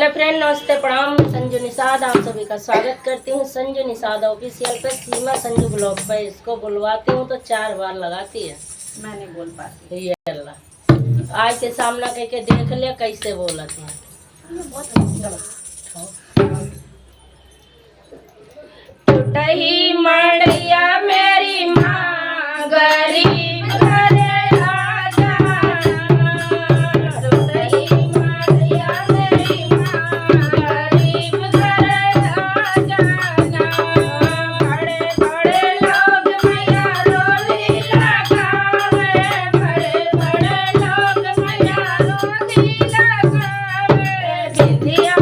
Hi friend, नमस्ते, प्रणाम। संजू निषाद आप सभी का स्वागत करती हूँ संजू निषाद ऑफिशियल पे, सीमा संजू ब्लॉग पे। इसको बुलवाती हूँ तो 4 बार लगाती है, मैं नहीं बोल पाती। ये अल्लाह आज के सामना करके देख लिया कैसे बोलती है। टूटही मड़िया मेरी माँ गरीब घरे आ जाना, टूटही मड़िया मेरी माँ गरीब घरे आ जाना। बड़े बड़े लोग मैया रोली लगावे, बड़े बड़े लोग मैया रोली लगावे। विधिया